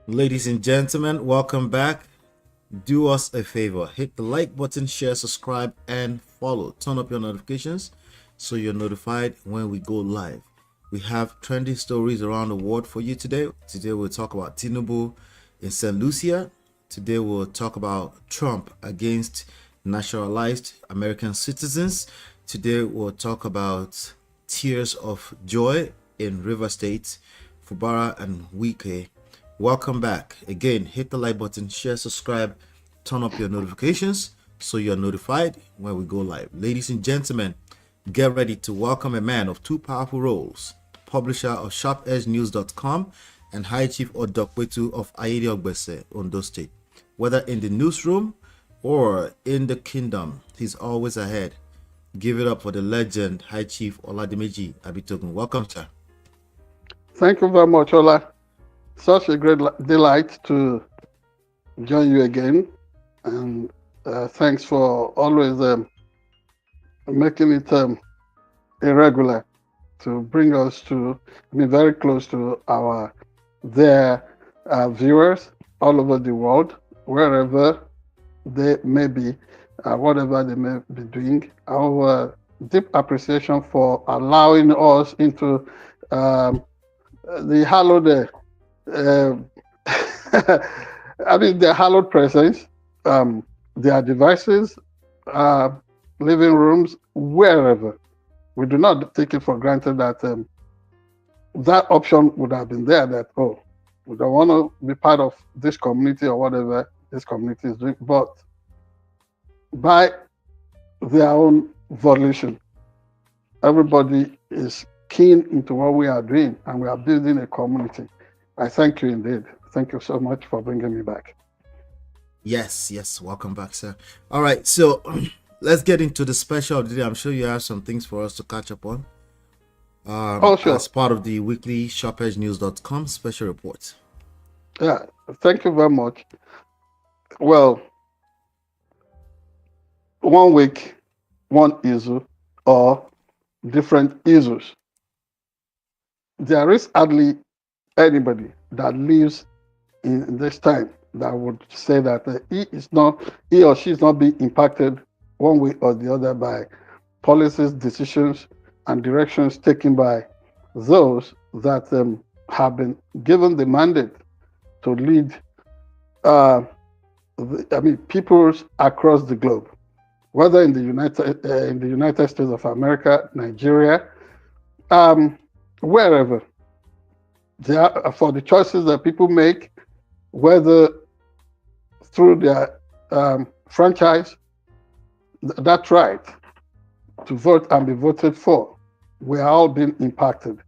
Ladies and gentlemen, welcome back. Do us a favor, hit the like button, share, subscribe, and follow. Turn up your notifications so you're notified when we go live. We have trending stories around the world for you today. Today we'll talk about TINUBU in St. Lucia. Today we'll talk about Trump against naturalized American citizens. Today we'll talk about tears of joy in River State, Fubara and Wike. Welcome back. Again, hit the like button, share, subscribe, turn up your notifications so you're notified when we go live. Ladies and gentlemen, get ready to welcome a man of two powerful roles, publisher of SharpEdgeNews.com and High Chief Odokwetu of Ayede Ogbese, Ondo State. Whether in the newsroom or in the kingdom, he's always ahead. Give it up for the legend, High Chief Oladimeji Abitogun. Welcome, sir. Thank you very much, Ola. Such a great delight to join you again. And thanks for always making it irregular to bring us to, very close to their viewers all over the world, wherever they may be, whatever they may be doing. Our deep appreciation for allowing us into the hallowed their hallowed presence, their devices, living rooms, wherever. We do not take it for granted that that option would have been there, that, we don't want to be part of this community or whatever this community is doing, but by their own volition, everybody is keen into what we are doing, and we are building a community. I thank you indeed. Thank you so much for bringing me back. Yes. Welcome back, sir. All right, so let's get into the special of the day. I'm sure you have some things for us to catch up on. Sure. As part of the weekly SharpEdgeNews.com special report. Yeah, thank you very much. Well, 1 week, one issue, or different issues. There is hardly anybody that lives in this time that would say that he or she is not being impacted one way or the other by policies, decisions, and directions taken by those that have been given the mandate to lead peoples across the globe, whether in the United States of America, Nigeria, wherever. For the choices that people make, whether through their franchise, that right to vote and be voted for, we are all being impacted,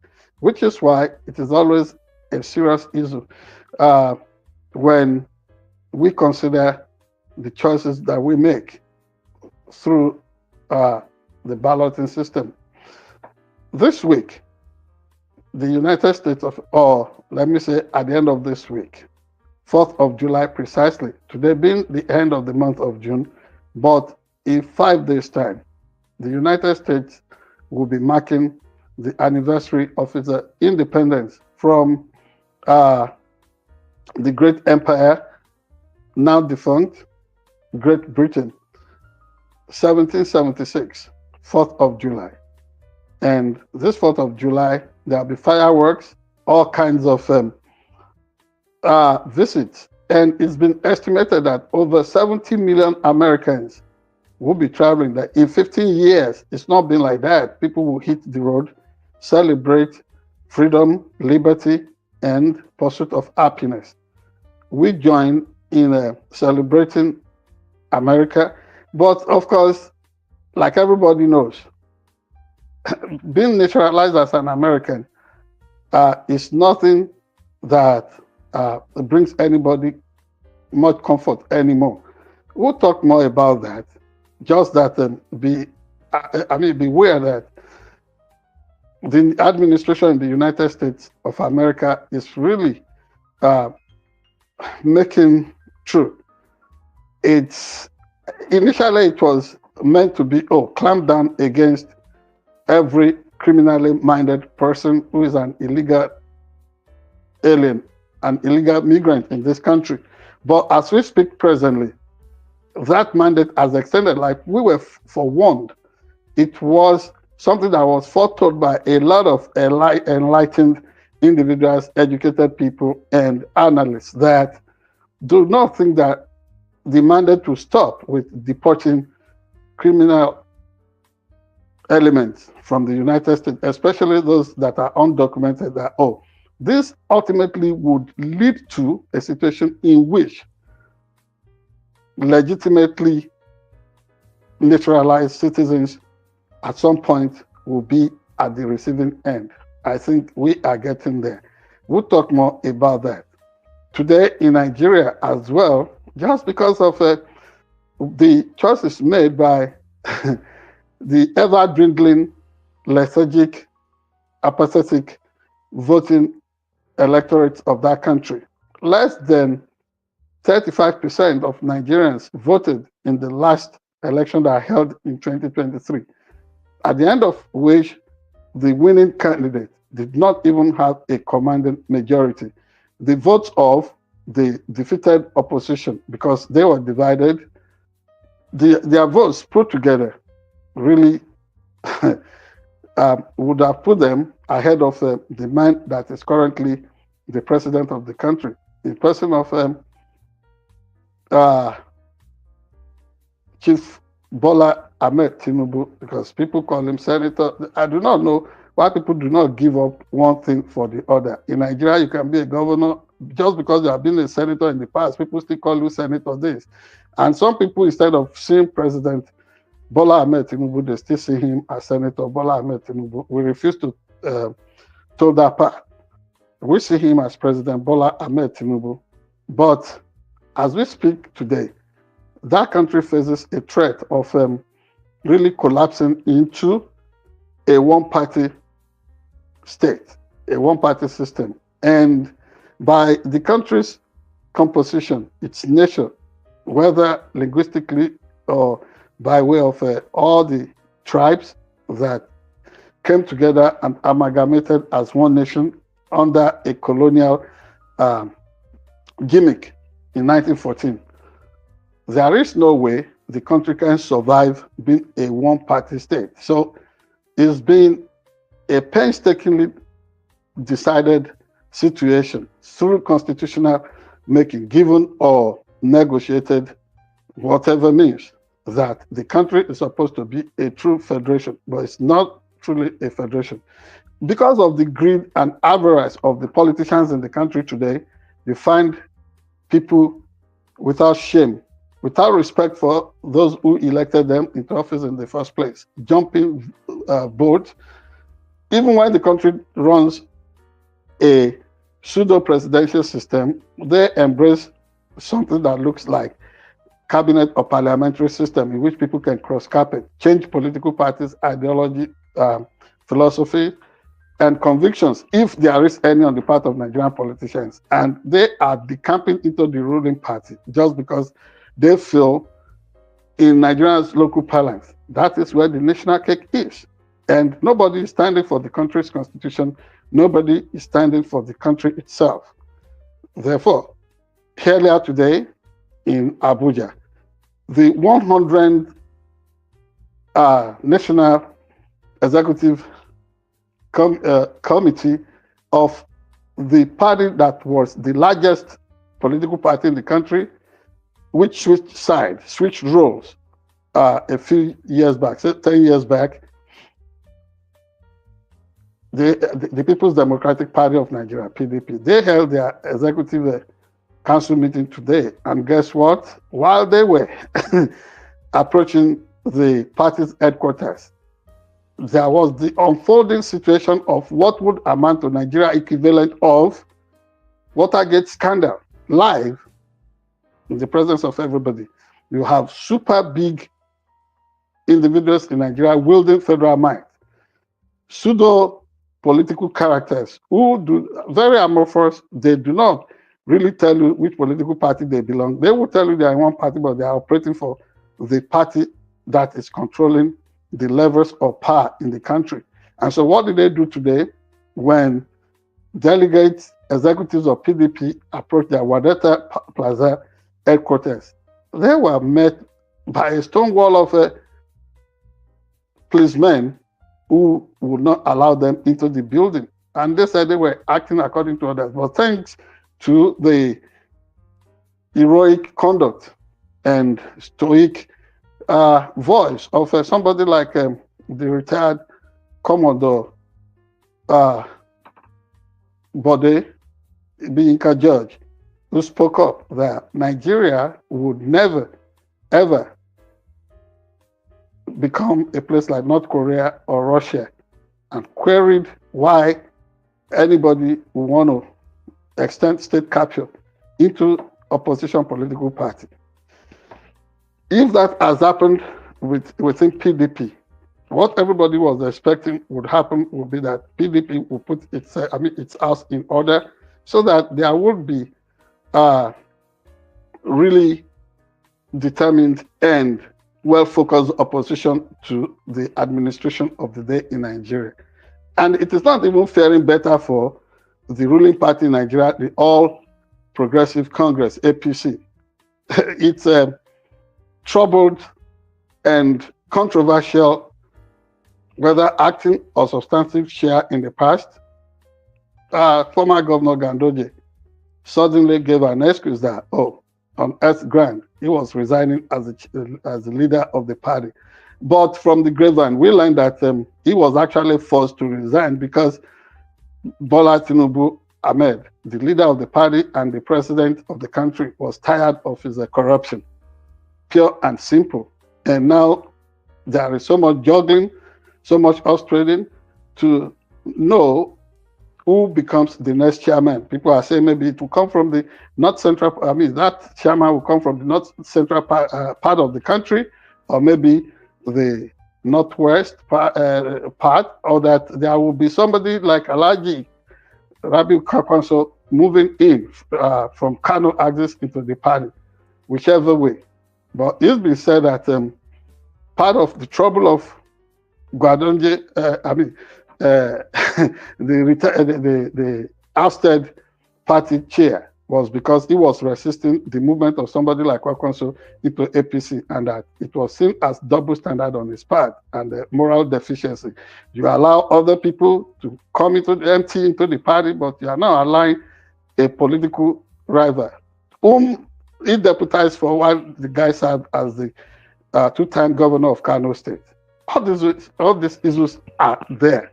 which is why it is always a serious issue when we consider the choices that we make through the balloting system. This week, the United States or let me say at the end of this week, 4th of July precisely, today being the end of the month of June, but in 5 days' time, the United States will be marking the anniversary of its independence from the great empire, now defunct, Great Britain, 1776, 4th of July. And this 4th of July, there'll be fireworks, all kinds of visits. And it's been estimated that over 70 million Americans will be traveling. That in 15 years, it's not been like that. People will hit the road, celebrate freedom, liberty, and pursuit of happiness. We join in celebrating America. But of course, like everybody knows, being naturalized as an American is nothing that brings anybody much comfort anymore. We'll talk more about that. Just that beware that the administration in the United States of America is really making true. Initially it was meant to be clamp down against every criminally minded person who is an illegal alien an illegal migrant in this country. But as we speak presently, that mandate has extended. Like we were forewarned. It was something that was foretold by a lot of enlightened individuals, educated people, and analysts that do not think that the mandate will stop with deporting criminal elements from the United States, especially those that are undocumented. That this ultimately would lead to a situation in which legitimately naturalized citizens at some point will be at the receiving end. I think we are getting there. We'll talk more about that. Today in Nigeria as well, just because of the choices made by the ever-dwindling, lethargic, apathetic voting electorate of that country. Less than 35% of Nigerians voted in the last election that held in 2023, at the end of which the winning candidate did not even have a commanding majority. The votes of the defeated opposition, because they were divided, their votes put together really would have put them ahead of the man that is currently the president of the country, in person of Chief Bola Ahmed TINUBU, because people call him senator. I do not know why people do not give up one thing for the other. In Nigeria, you can be a governor just because you have been a senator in the past. People still call you senator this. And some people, instead of seeing President Bola Ahmed TINUBU, they still see him as Senator Bola Ahmed TINUBU. We refuse to toe that part. We see him as President Bola Ahmed TINUBU. But as we speak today, that country faces a threat of really collapsing into a one-party state, a one-party system. And by the country's composition, its nature, whether linguistically or by way of all the tribes that came together and amalgamated as one nation under a colonial gimmick in 1914. There is no way the country can survive being a one-party state. So it's been a painstakingly decided situation through constitutional making, given or negotiated, whatever means, that the country is supposed to be a true federation, but it's not truly a federation. Because of the greed and avarice of the politicians in the country today, you find people without shame, without respect for those who elected them into office in the first place, jumping boat, even when the country runs a pseudo-presidential system, they embrace something that looks like cabinet or parliamentary system in which people can cross carpet, change political parties, ideology, philosophy, and convictions, if there is any on the part of Nigerian politicians. And they are decamping into the ruling party just because they feel, in Nigeria's local parlance, that is where the national cake is. And nobody is standing for the country's constitution. Nobody is standing for the country itself. Therefore, earlier today in Abuja, the 100th National Executive Committee of the party that was the largest political party in the country, which switched roles a few years back, 10 years back, the People's Democratic Party of Nigeria, PDP, they held their executive council meeting today. And guess what? While they were approaching the party's headquarters, there was the unfolding situation of what would amount to Nigeria equivalent of Watergate scandal, live in the presence of everybody. You have super big individuals in Nigeria wielding federal might, pseudo political characters who do very amorphous. They do not really tell you which political party they belong. They will tell you they are in one party, but they are operating for the party that is controlling the levels of power in the country. And so what did they do today when delegates executives of PDP approached their Wadata Plaza headquarters, they were met by a stone wall of policemen who would not allow them into the building. And they said they were acting according to orders. But thanks to the heroic conduct and stoic voice of somebody like the retired Commodore Bode Biyinka Judge, who spoke up that Nigeria would never, ever become a place like North Korea or Russia, and queried why anybody would want to extend state capture into opposition political party. If that has happened within PDP, what everybody was expecting would happen would be that PDP would put its house in order so that there would be really determined and well-focused opposition to the administration of the day in Nigeria. And it is not even faring better for the ruling party in Nigeria, the All Progressive Congress, APC. It's a troubled and controversial, whether acting or substantive share in the past. Former Governor Gandoje suddenly gave an excuse that, on Earth Grant, he was resigning as the leader of the party. But from the grapevine, we learned that he was actually forced to resign because Bola TINUBU Ahmed, the leader of the party and the president of the country, was tired of his corruption. Pure and simple. And now there is so much juggling, so much horse trading to know who becomes the next chairman. People are saying maybe it will come from the north central, that chairman will come from the north central part of the country, or maybe the northwest part, or that there will be somebody like Alhaji Rabiu Kwankwaso moving in from Kano axis into the party, whichever way. But it's been said that part of the trouble of Gwadonje, the ousted party chair was because he was resisting the movement of somebody like Kwankwaso into APC, and that it was seen as double standard on his part and moral deficiency. You allow other people to come into the party, but you are now allowing a political rival whom he deputized for while the guy served as the two-time governor of Kano State. All these issues are there.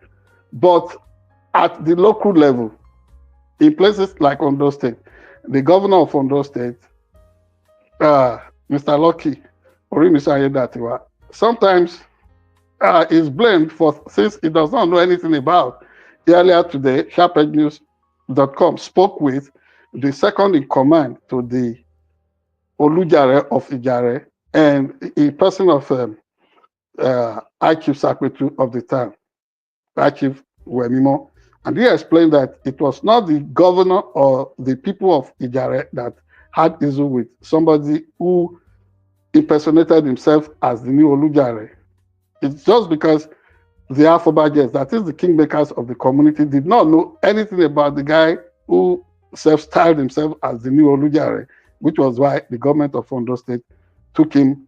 But at the local level, in places like Ondo State, the governor of Ondo State, Mr. Lucky Orimisa, sometimes is blamed for things he does not know anything about. Earlier today, SharpEdgeNewsTV.com spoke with the second in command to the Olujare of Ijare and a person of Chief Secretary of the time, Chief Wemimo, and he explained that it was not the governor or the people of Ijare that had issue with somebody who impersonated himself as the new Olujare. It's just because the Afobajers, that is the kingmakers of the community, did not know anything about the guy who self-styled himself as the new Olujare, which was why the government of Ondo State took him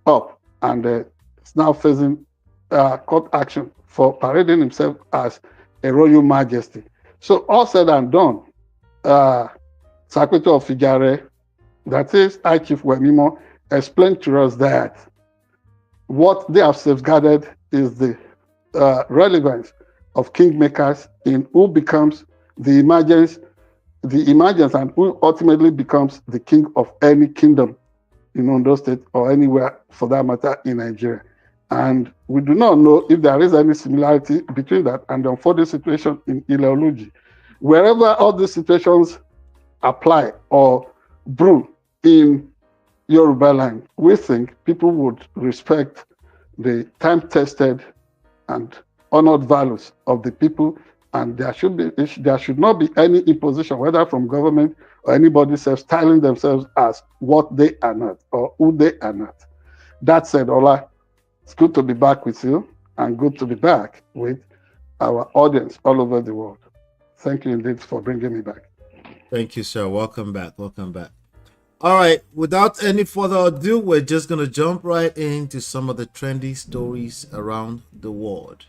up and is now facing court action for parading himself as a royal majesty. So all said and done, Secretary of Ijare, that is Chief Wemimo, explained to us that what they have safeguarded is the relevance of kingmakers in who becomes the emergence and who ultimately becomes the king of any kingdom in Ondo State or anywhere for that matter in Nigeria. And we do not know if there is any similarity between that and the unfolding situation in Ile-Oluji. Wherever all these situations apply or brew in Yoruba land, we think people would respect the time-tested and honored values of the people, and there should not be any imposition, whether from government or anybody self-styling themselves as what they are not or who they are not. That said, Ola, it's good to be back with you and good to be back with our audience all over the world. Thank you indeed for bringing me back. Thank you, sir. Welcome back. Welcome back. All right. Without any further ado, we're just going to jump right into some of the trendy stories around the world.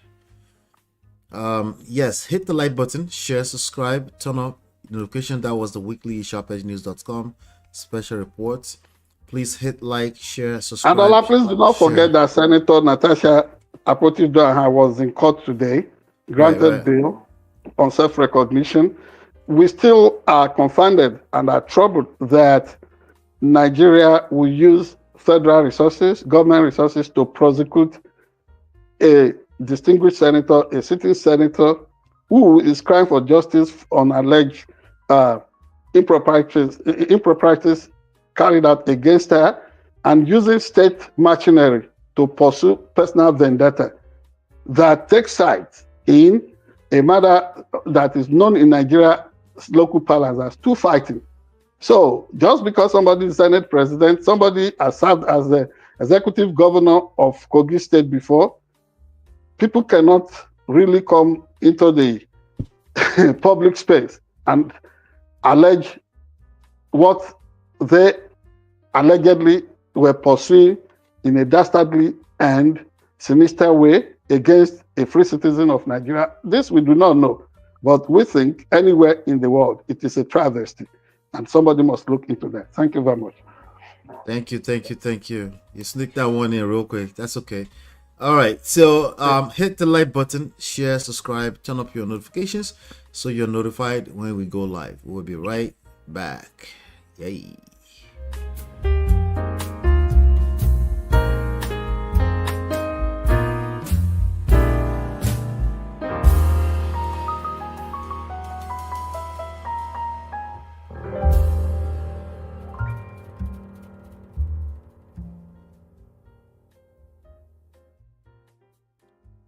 Yes, hit the like button, share, subscribe, turn on notification. That was the weekly SharpEdgeNews.com special reports. Please hit like, share, subscribe. And Allah, please do not forget that Senator Natasha Akpoti-Uduaghan was in court today, granted bail on self-recognition. We still are confounded and are troubled that Nigeria will use federal resources, government resources, to prosecute a distinguished senator, a sitting senator, who is crying for justice on alleged improprieties carried out against her, and using state machinery to pursue personal vendetta that takes sides in a matter that is known in Nigeria's local parlance as two fighting. So just because somebody is Senate president, somebody has served as the executive governor of Kogi State before, people cannot really come into the public space and allege what they allegedly were pursuing in a dastardly and sinister way against a free citizen of Nigeria. This we do not know, but we think anywhere in the world it is a travesty, and somebody must look into that. Thank you very much. Thank you. You sneaked that one in real quick. That's okay. All right. So hit the like button, share, subscribe, turn up your notifications so you're notified when we go live. We'll be right back. Yay.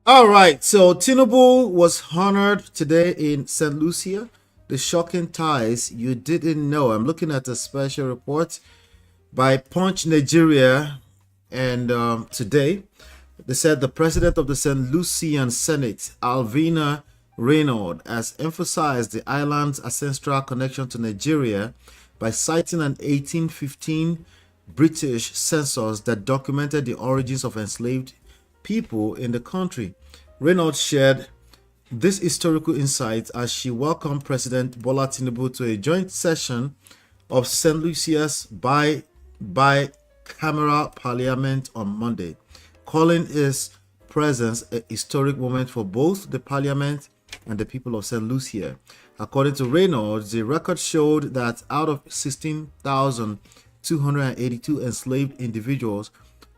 All right, so TINUBU was honored today in St. Lucia. The shocking ties you didn't know. I'm looking at a special report by Punch Nigeria, and today they said the president of the St. Lucian Senate, Alvina Reynolds, has emphasized the island's ancestral connection to Nigeria by citing an 1815 British census that documented the origins of enslaved people in the country. Reynolds shared this historical insight as she welcomed President Bola Tinubu to a joint session of St. Lucia's bicameral parliament on Monday, calling his presence a historic moment for both the parliament and the people of St. Lucia. According to Reynolds, the record showed that out of 16,282 enslaved individuals,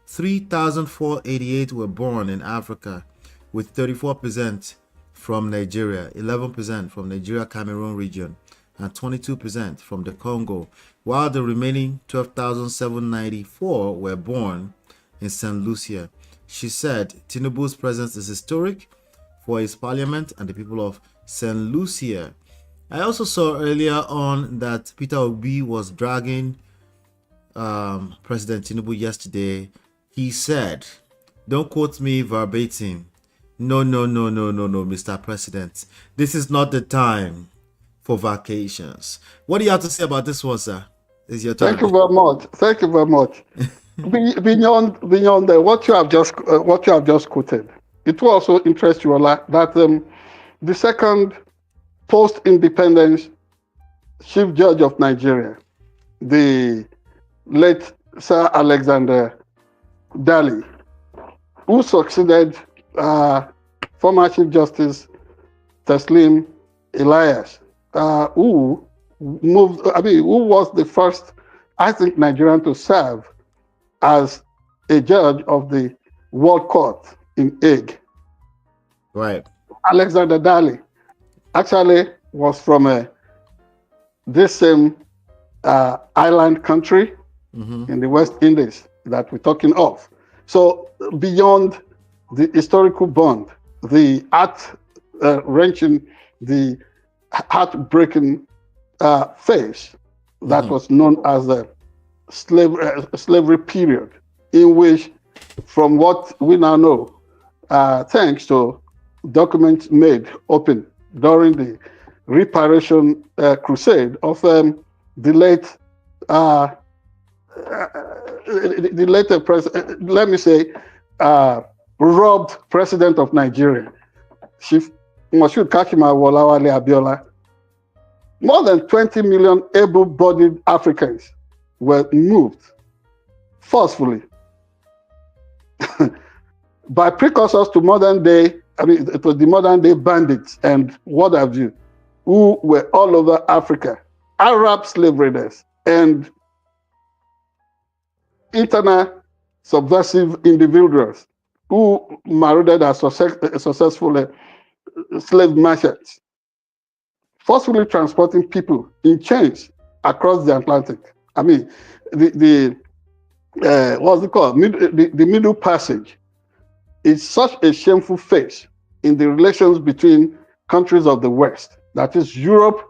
3,488 were born in Africa, with 34% from Nigeria, 11% from Nigeria-Cameroon region, and 22% from the Congo, while the remaining 12,794 were born in St. Lucia. She said Tinubu's presence is historic for his parliament and the people of St. Lucia. I also saw earlier on that Peter Obi was dragging President Tinubu yesterday. He said, don't quote me verbatim. No, Mr. President. This is not the time for vacations. What do you have to say about this one, sir? Is your turn. Thank you very much. Beyond what you have just quoted, it will also interest you a lot that the second post-independence chief judge of Nigeria, the late Sir Alexander Daly, who succeeded former Chief Justice Taslim Elias, who was the first, I think, Nigerian to serve as a judge of the World Court in Hague. Right. Alexander Daly actually was from this same island country in the West Indies that we're talking of. So beyond the historical bond, the heart-wrenching, the heartbreaking phase that was known as the slavery period, in which, from what we now know, thanks to documents made open during the reparation crusade of the late the later president, let me say, robbed president of Nigeria, Chief Moshood Kakima-Wolawale Abiola. More than 20 million able-bodied Africans were moved forcefully by precursors to modern day, it was the modern day bandits and what have you, who were all over Africa, Arab slave raiders and internal subversive individuals who marauded as successful slave merchants, forcefully transporting people in chains across the Atlantic. I mean, what's it called? The Middle Passage is such a shameful phase in the relations between countries of the West, that is Europe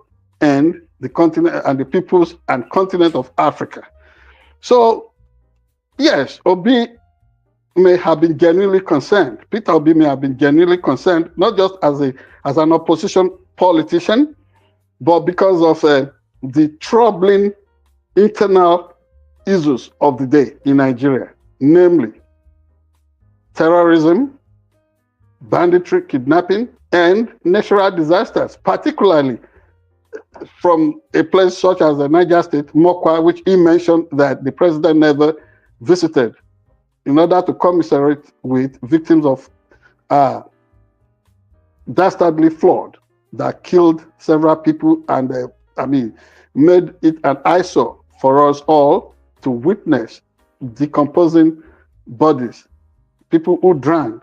and the continent and the peoples and continent of Africa. So, yes, Obi may have been genuinely concerned. Peter Obi may have been genuinely concerned, not just as an opposition politician, but because of the troubling internal issues of the day in Nigeria, namely terrorism, banditry, kidnapping, and natural disasters, particularly from a place such as the Niger State, Mokwa, which he mentioned that the president never visited in order to commiserate with victims of dastardly flood that killed several people and made it an eyesore for us all to witness decomposing bodies, people who drowned,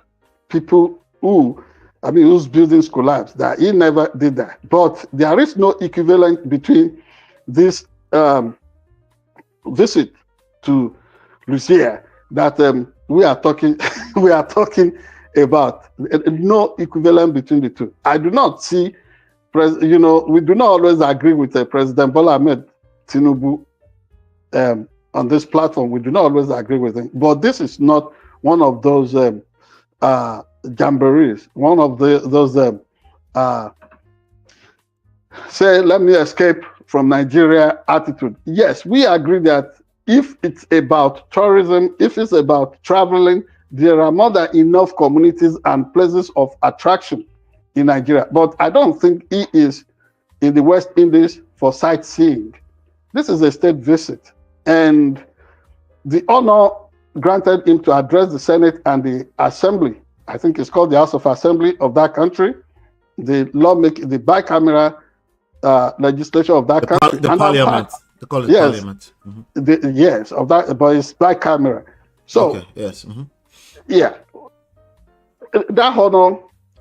people who, whose buildings collapsed. That he never did that. But there is no equivalent between this visit to LUCIA that we are talking about. No equivalent between the two. I do not see, we do not always agree with President Bola Ahmed TINUBU on this platform. We do not always agree with him. But this is not one of those jamborees, one of those say, let me escape from Nigeria attitude. Yes, we agree that if it's about tourism, if it's about traveling, there are more than enough communities and places of attraction in Nigeria. But I don't think he is in the West Indies for sightseeing. This is a state visit. And the honor granted him to address the Senate and the Assembly, I think it's called the House of Assembly of that country, the lawmaking, the bicameral legislature of that country. The parliament. They call it parliament. Mm-hmm. Yes, of that, but it's bicameral. So, okay, yes. Mm-hmm. Yeah, that honor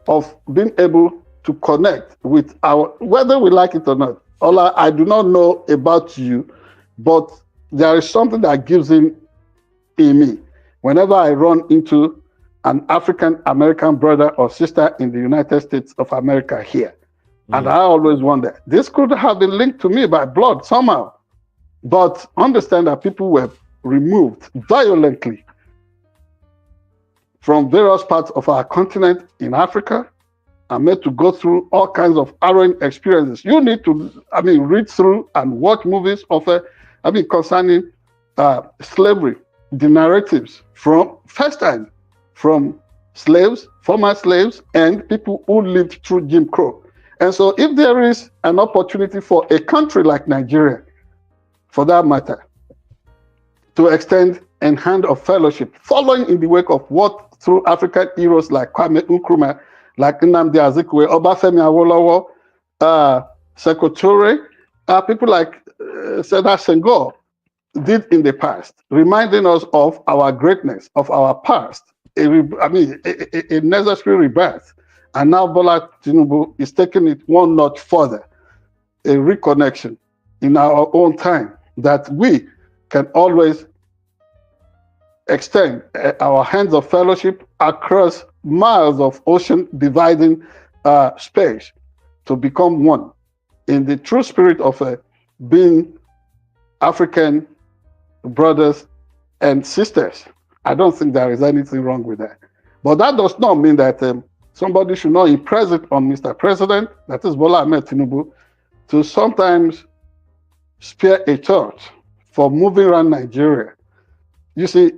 of being able to connect with whether we like it or not. Ola, I do not know about you, but there is something that gives in me whenever I run into an African American brother or sister in the United States of America here. And I always wonder, this could have been linked to me by blood somehow. But understand that people were removed violently from various parts of our continent in Africa and made to go through all kinds of harrowing experiences. You need to, read through and watch movies of, concerning slavery, the narratives from slaves, former slaves, and people who lived through Jim Crow. And so if there is an opportunity for a country like Nigeria, for that matter, to extend a hand of fellowship, following in the wake of what through African heroes like Kwame Nkrumah, like Nnamdi Azikiwe, Obafemi Awolowo, Sekou Toure, people like Seda Senghor did in the past, reminding us of our greatness, of our past, a necessary rebirth. And now Bola Tinubu is taking it one notch further, a reconnection in our own time that we can always extend our hands of fellowship across miles of ocean dividing space to become one in the true spirit of being African brothers and sisters. I don't think there is anything wrong with that. But that does not mean that somebody should not impress it on Mr. President, that is Bola Ahmed Tinubu, to sometimes spare a thought for moving around Nigeria. You see,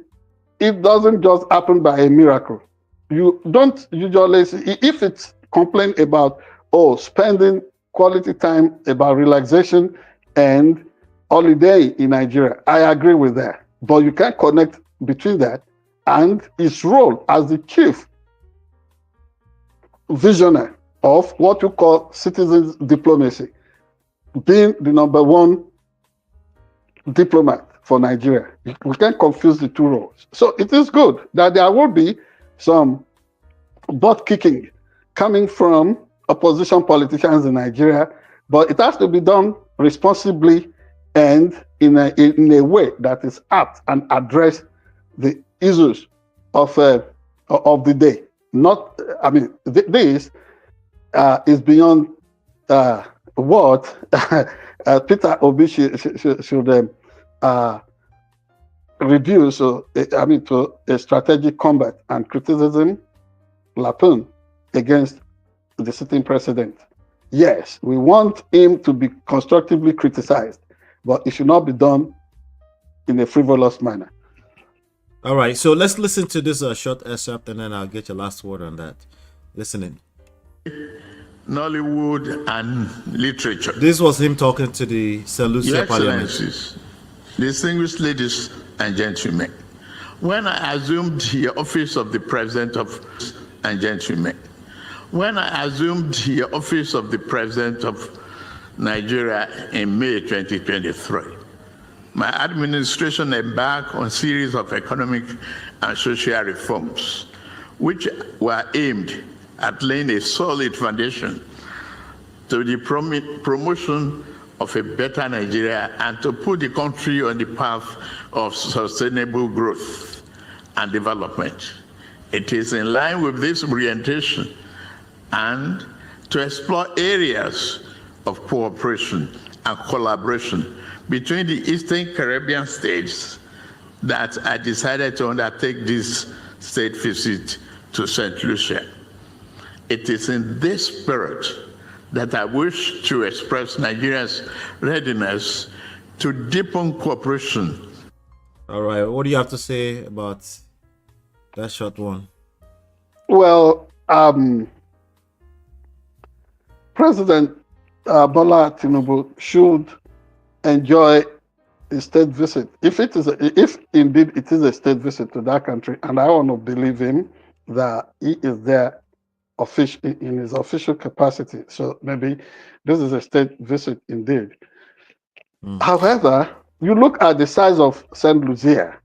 it doesn't just happen by a miracle. You don't usually see, if it's complaint about, spending quality time, about relaxation and holiday in Nigeria. I agree with that. But you can't connect between that and his role as the chief visionary of what you call citizens diplomacy, being the number one diplomat for Nigeria. We can't confuse the two roles. So it is good that there will be some butt kicking coming from opposition politicians in Nigeria, but it has to be done responsibly and in a way that is apt and address the issues of the day. Not, I mean, this is beyond what Peter Obi should reduce, to a strategic combat and criticism, lapun against the sitting president. Yes, we want him to be constructively criticized, but it should not be done in a frivolous manner. All right, so let's listen to this short excerpt, and then I'll get your last word on that. Listening. Nollywood and literature. This was him talking to the LUCIA Parliament. Distinguished ladies and gentlemen, when I assumed the office of the President of Nigeria in May 2023, my administration embarked on a series of economic and social reforms, which were aimed at laying a solid foundation to the promotion of a better Nigeria and to put the country on the path of sustainable growth and development. It is in line with this orientation and to explore areas of cooperation and collaboration between the Eastern Caribbean states that I decided to undertake this state visit to St. Lucia. It is in this spirit that I wish to express Nigeria's readiness to deepen cooperation. All right, what do you have to say about that short one? Well, President Bola Tinubu should enjoy a state visit. If indeed it is a state visit to that country, and I want to believe him that he is there in his official capacity. So maybe this is a state visit indeed. However, you look at the size of St. Lucia,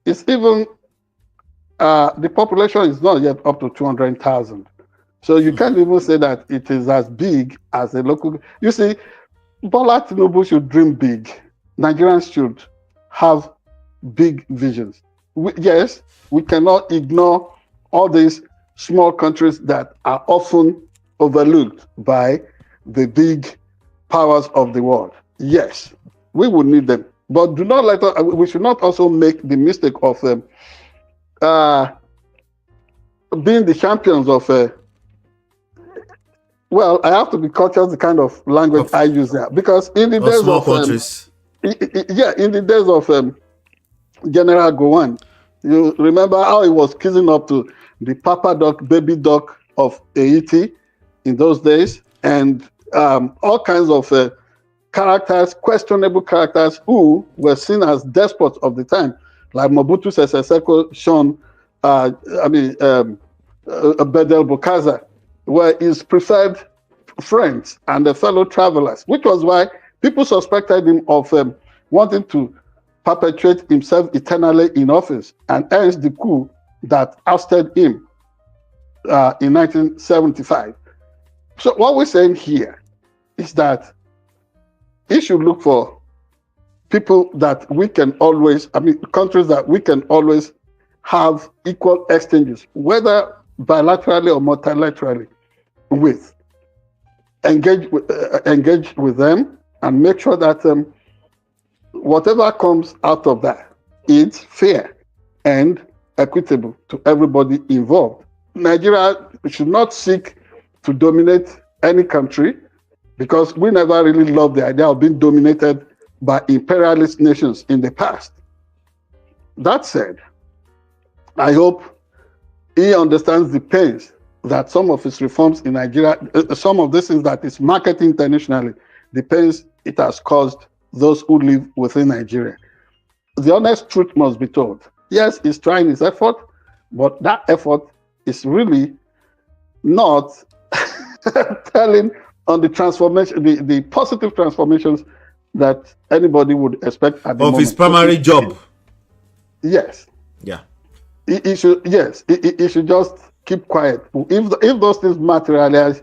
it's even, the population is not yet up to 200,000. So you can't even say that it is as big as a local. You see, Bola Tinubu should dream big. Nigerians should have big visions. Yes, we cannot ignore all these small countries that are often overlooked by the big powers of the world. Yes, we will need them, but do not let us, we should not also make the mistake of being the champions of. Well, I have to be cautious the kind of language I use there, because in the days small of countries. in the days of General Gowon, you remember how he was kissing up to the Papa Doc, Baby Doc of Haiti in those days, and all kinds of characters, questionable characters who were seen as despots of the time, like Mobutu Sese Seko, Bedel Bokassa, were his preferred friends and the fellow travelers, which was why people suspected him of wanting to perpetuate himself eternally in office, and hence the coup that ousted him in 1975. So what we're saying here is that he should look for people that we can always, countries that we can always have equal exchanges, whether bilaterally or multilaterally, with. Engage with them and make sure that whatever comes out of that is fair and equitable to everybody involved. Nigeria We should not seek to dominate any country, because we never really loved the idea of being dominated by imperialist nations in the past. That said, I hope he understands the pains that some of his reforms in Nigeria, some of this is that is marketing internationally, the pains it has caused those who live within Nigeria. The honest truth must be told. Yes, he's trying his effort, but that effort is really not telling on the transformation, the positive transformations that anybody would expect at the of moment. his primary job. Yes. Yeah. He should, yes, he should just keep quiet. If those things materialize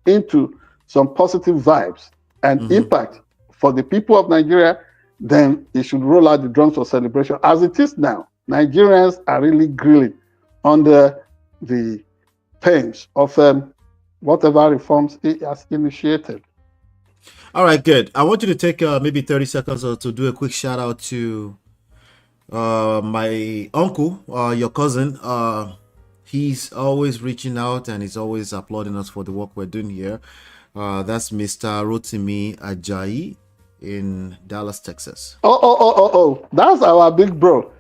into some positive vibes and impact for the people of Nigeria, then he should roll out the drums for celebration. As it is now, Nigerians are really grilling under the pains of whatever reforms he has initiated. All right, good. I want you to take maybe 30 seconds to do a quick shout out to my uncle, your cousin. He's always reaching out and he's always applauding us for the work we're doing here. That's Mr. Rotimi Ajayi in Dallas, Texas. Oh, that's our big bro.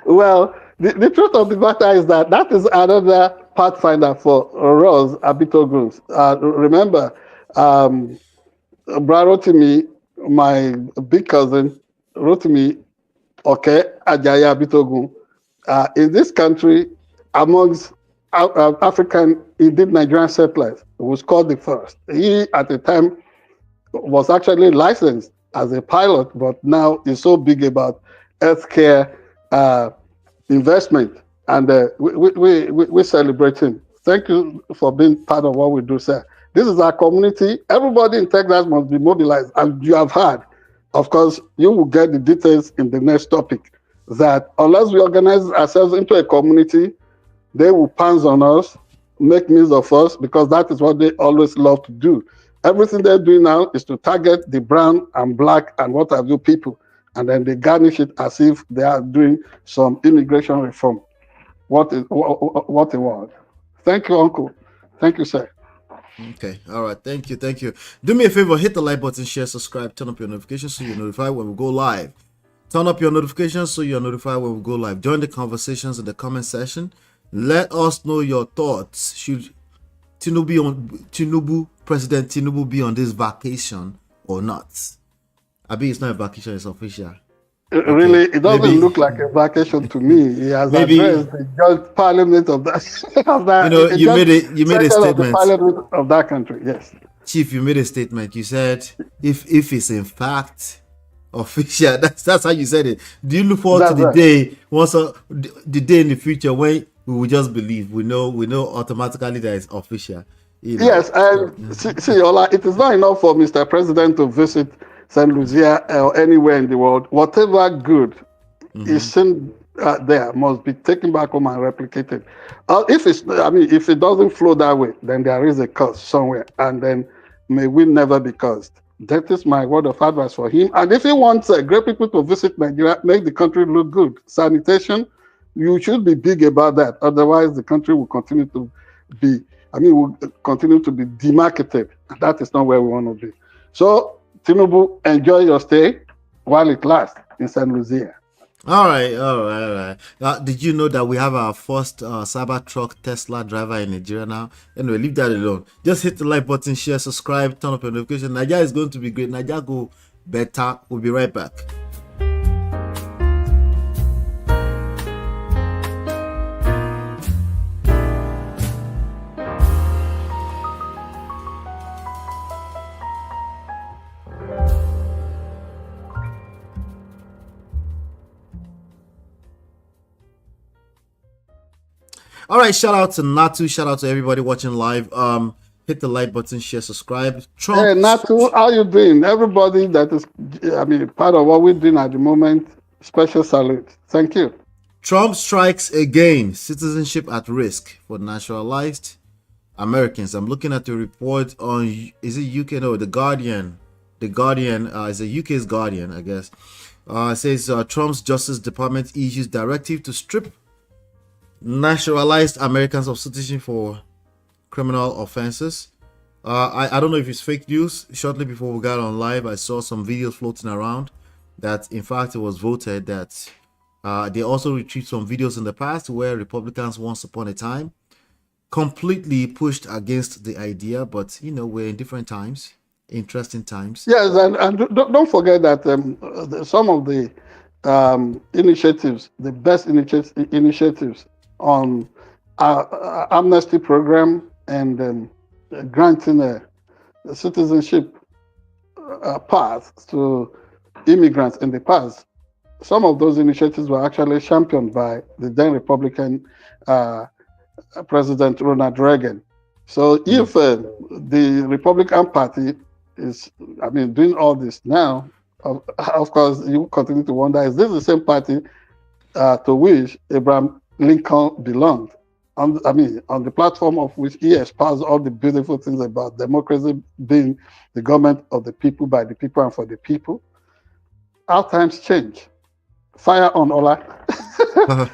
Well, the truth of the matter is that is another pathfinder for Rose Abitogun. Remember, Rotimi, my big cousin, Rotimi Ajayi Abitogun, in this country, amongst African, indeed Nigerian settlers, was called the first. He, at the time, was actually licensed as a pilot, but now is so big about healthcare investment, and we celebrate him. Thank you for being part of what we do, sir. This is our community. Everybody in Texas must be mobilized, and you have heard. Of course, you will get the details in the next topic, that unless we organize ourselves into a community, they will pounce on us, make means of us, because that is what they always love to do. Everything they're doing now is to target the brown and black and what have you people, and then they garnish it as if they are doing some immigration reform. What a word. Thank you, Uncle. Thank you, sir. Okay. All right. Thank you. Do me a favor, hit the like button, share, subscribe, turn up your notifications so you're notified when we go live. Turn up your notifications so you're notified when we go live. Join the conversations in the comment section. Let us know your thoughts. Should President Tinubu be on this vacation or not? I mean, it's not a vacation, it's official. Okay. Really, it doesn't look like a vacation to me. He has addressed the judge parliament of that. You made a statement. Of the parliament of that country, yes. Chief, you made a statement. You said if it's in fact official, that's how you said it. Do you look forward to the day the day in the future when we will just believe we know automatically that it's official? Yes, and see, Ola, it is not enough for Mr. President to visit St. Lucia or anywhere in the world. Whatever good is seen there must be taken back home and replicated. If it doesn't flow that way, then there is a curse somewhere, and then may we never be cursed. That is my word of advice for him. And if he wants great people to visit Nigeria, make the country look good. Sanitation, you should be big about that. Otherwise, the country will continue to be, will continue to be demarketed. That is not where we want to be. So, Tinubu, enjoy your stay while it lasts in St. Lucia. All right. Did you know that we have our first Cybertruck Tesla driver in Nigeria now? Anyway, leave that alone. Just hit the like button, share, subscribe, turn up your notification. Nigeria is going to be great. Nigeria go better. We'll be right back. All right, shout out to Natu, shout out to everybody watching live. Hit the like button, share, subscribe. Hey Natu, how you doing? Everybody that is part of what we're doing at the moment, special salute. Thank you. Trump strikes again. Citizenship at risk for naturalized Americans. I'm looking at the report on, is it UK? No, The Guardian. The Guardian is a UK's Guardian, I guess. It says Trump's Justice Department issues directive to strip naturalized Americans of citizenship for criminal offenses. I don't know if it's fake news. Shortly before we got on live, I saw some videos floating around that, in fact, it was voted that they also retrieved some videos in the past where Republicans, once upon a time, completely pushed against the idea. But, you know, we're in different times, interesting times. Yes, and don't forget that some of the initiatives, the best initiatives on our amnesty program and granting a citizenship path to immigrants in the past, some of those initiatives were actually championed by the then Republican President Ronald Reagan. So if the Republican Party is, doing all this now, of course, you continue to wonder, is this the same party to which Abraham Lincoln belonged? On the platform of which he espoused all the beautiful things about democracy being the government of the people, by the people, and for the people. Our times change. Fire on, Ola. All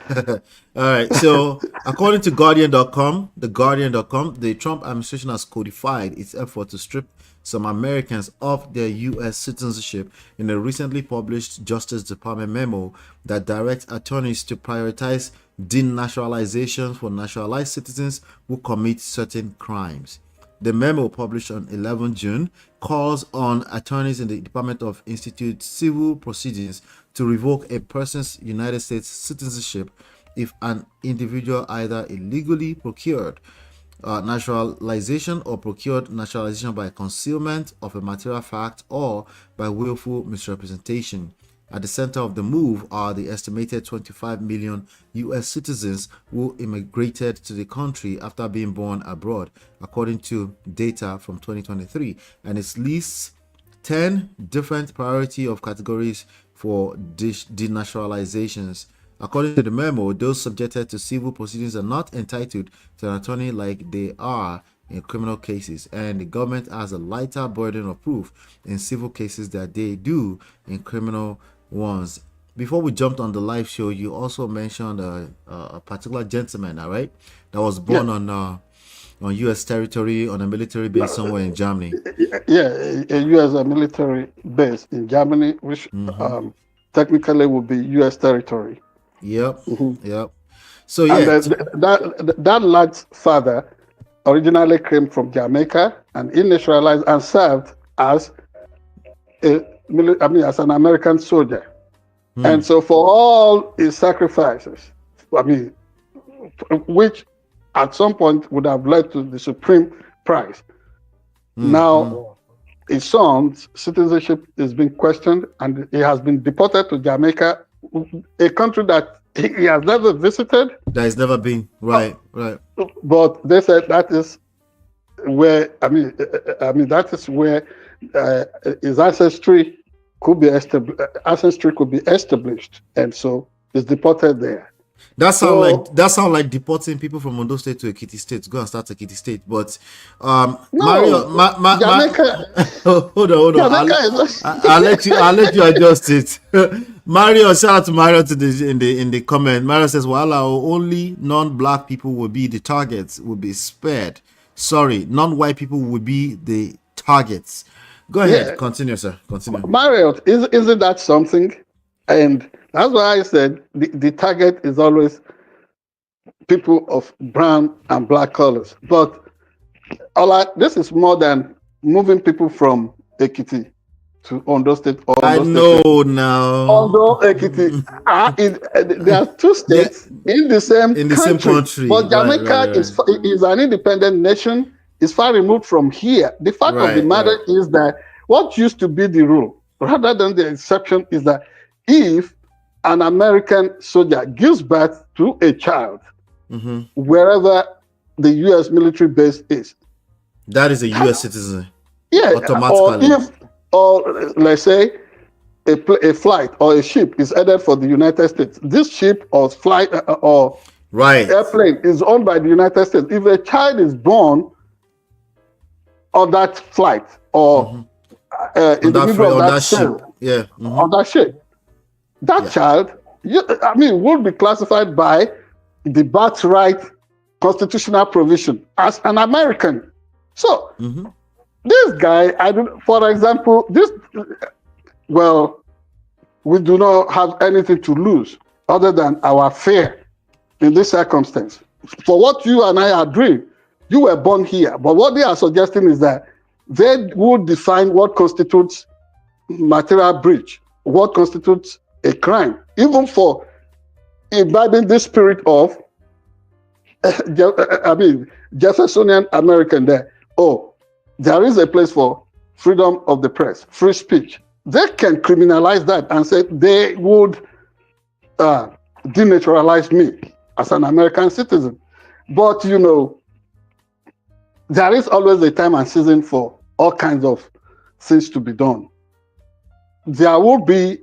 right. So, according to Guardian.com, the Trump administration has codified its effort to strip some Americans of their U.S. citizenship in a recently published Justice Department memo that directs attorneys to prioritize denaturalization for naturalized citizens who commit certain crimes. The memo, published on 11 June, calls on attorneys in the Department of Institute Civil Proceedings to revoke a person's United States citizenship if an individual either illegally procured naturalization or procured naturalization by concealment of a material fact or by willful misrepresentation. At the center of the move are the estimated 25 million U.S. citizens who immigrated to the country after being born abroad, according to data from 2023, and it lists 10 different priority of categories for denaturalizations. According to the memo, those subjected to civil proceedings are not entitled to an attorney like they are in criminal cases, and the government has a lighter burden of proof in civil cases that they do in criminal ones. Before we jumped on the live show, you also mentioned a particular gentleman, all right, that was born on U.S. territory on a military base somewhere in Germany. Yeah, a U.S. military base in Germany, which technically would be U.S. territory. Yep. Yep. So yeah, and that lad's father originally came from Jamaica, and he naturalized and served as as an American soldier. And so for all his sacrifices, which at some point would have led to the supreme prize, now his son's citizenship is being questioned, and he has been deported to Jamaica, a country that he has never visited. That has never been. Right. But they said that is where, that is where his ancestry could be established, and so he's deported there. That sound like deporting people from Ondo State to Ekiti State to go and start Ekiti State. But Mario, Jamaica. hold on. I'll let you adjust it. Mario, shout out to Mario in the comment. Mario says, "Well, only non-black people will be the targets, will be spared. Sorry, non-white people will be the targets." Go ahead, continue, sir. Continue. Mario, isn't that something? And that's why I said the target is always people of brown and black colors. But this is more than moving people from Ekiti to Ondo State. I know now. Ondo, Ekiti. There are two states in the same country. But Jamaica is an independent nation. It's far removed from here. The fact of the matter is that what used to be the rule, rather than the exception, is that if an American soldier gives birth to a child, wherever the U.S. military base is, that is a U.S. citizen. Yeah, automatically. Or let's say a flight or a ship is headed for the United States. This ship or flight or airplane is owned by the United States. If a child is born on that flight or individual on that ship, on that ship, that child, would be classified by the birthright constitutional provision as an American. So this guy, for example, we do not have anything to lose other than our fear in this circumstance. For what you and I are doing, you were born here, but what they are suggesting is that they would define what constitutes material breach, what constitutes a crime, even for imbibing the spirit of, Jeffersonian American there. Oh, there is a place for freedom of the press, free speech. They can criminalize that and say they would denaturalize me as an American citizen. But, there is always a time and season for all kinds of things to be done. There will be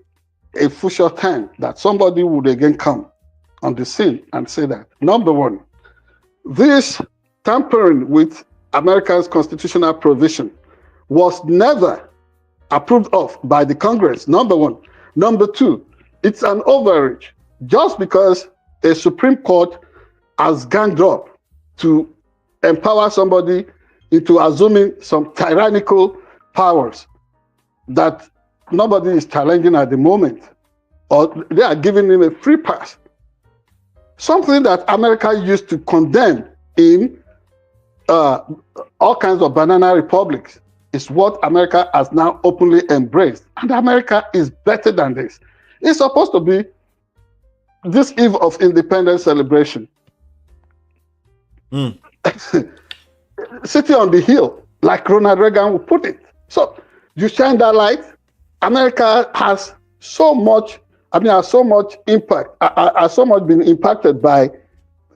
a future time that somebody would again come on the scene and say that, number one, this tampering with America's constitutional provision was never approved of by the Congress, number one. Number two, it's an overreach. Just because a Supreme Court has ganged up to empower somebody into assuming some tyrannical powers that nobody is challenging at the moment, or they are giving him a free pass. Something that America used to condemn in all kinds of banana republics is what America has now openly embraced. And America is better than this. It's supposed to be this eve of independence celebration. City on the hill, like Ronald Reagan would put it. So you shine that light. America has so much, has so much impact, has so much been impacted by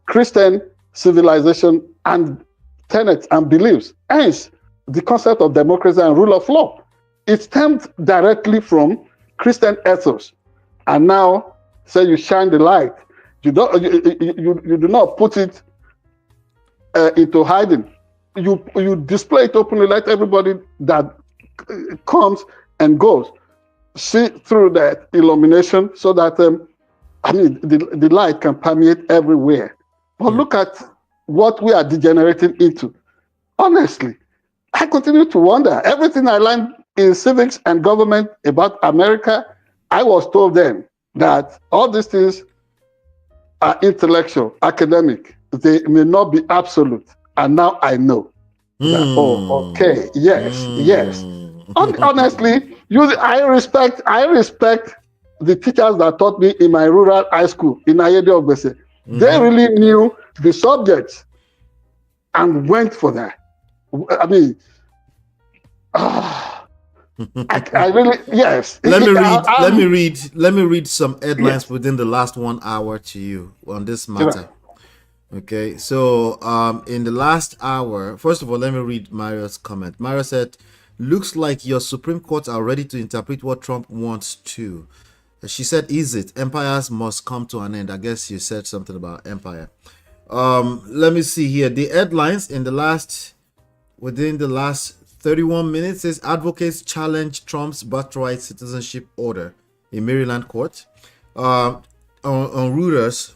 Christian civilization and tenets and beliefs. Hence, the concept of democracy and rule of law. It stemmed directly from Christian ethos. And now, say you shine the light. You do not put it into hiding. You display it openly, let everybody that comes and goes see through that illumination, so that the light can permeate everywhere. But look at what we are degenerating into. Honestly, I continue to wonder. Everything I learned in civics and government about America, I was told then that all these things are intellectual, academic. They may not be absolute. And now I know. That, oh, okay, yes. Honestly, I respect the teachers that taught me in my rural high school in Ayede Ogbese. They really knew the subjects and went for that. I really, yes. Let me read some headlines within the last 1 hour to you on this matter. Okay, so in the last hour, first of all, let me read Mario's comment. Mario said, "Looks like your Supreme Court are ready to interpret what Trump wants to." She said, "Is it? Empires must come to an end." I guess you said something about empire. Let me see here. The headlines within the last 31 minutes says advocates challenge Trump's birthright citizenship order in Maryland court. On Reuters,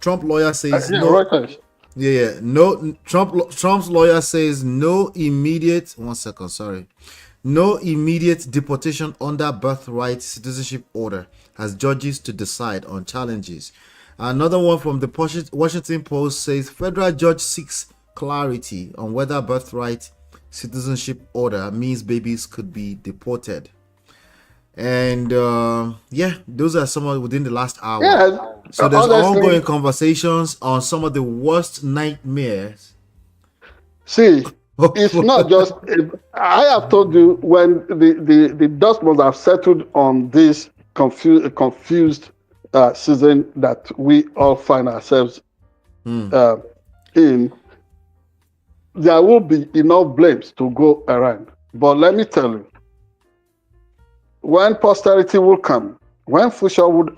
Trump lawyer says Trump's lawyer says no immediate deportation under birthright citizenship order as judges to decide on challenges. Another one from the Washington Post says federal judge seeks clarity on whether birthright citizenship order means babies could be deported. And those are some of within the last hour. So there's ongoing conversations on some of the worst nightmares. See, it's not just. I have told you when the dust must have settled on this confused season that we all find ourselves in. There will be enough blames to go around. But let me tell you, when posterity will come, when the future will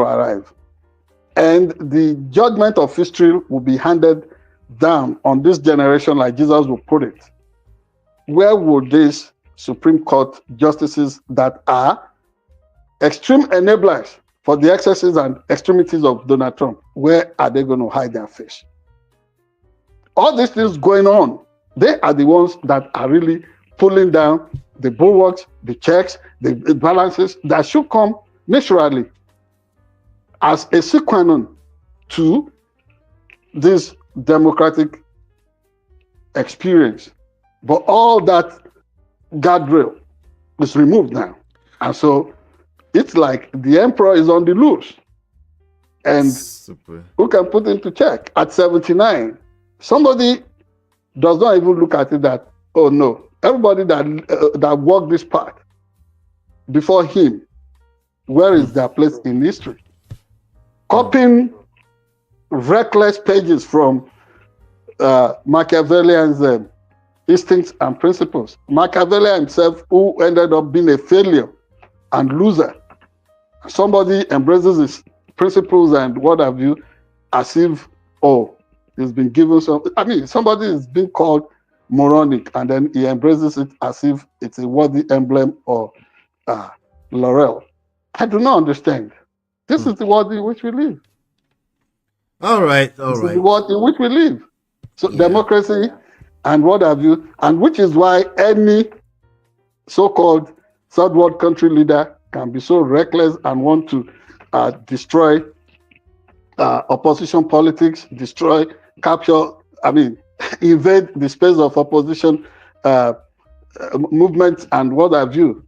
arrive, and the judgment of history will be handed down on this generation, like Jesus will put it, where will these Supreme Court justices that are extreme enablers for the excesses and extremities of Donald Trump, where are they going to hide their face? All these things going on, they are the ones that are really pulling down the bulwarks, the checks, the balances that should come naturally as a sine non to this democratic experience. But all that guardrail is removed now. And so it's like the emperor is on the loose. And Super. who can put him to check? At 79, somebody does not even look at it that, oh no, everybody that walked this path before him, where is their place in history? Copying reckless pages from Machiavellian's instincts and principles. Machiavelli himself, who ended up being a failure and loser. Somebody embraces his principles and what have you, as if, oh, he's been given some. I mean, somebody is being called moronic, and then he embraces it as if it's a worthy emblem or laurel. I do not understand. This is the world in which we live. All right. This is the world in which we live. So democracy and what have you, and which is why any so-called third world country leader can be so reckless and want to destroy opposition politics, destroy, capture, invade the space of opposition movements and what have you,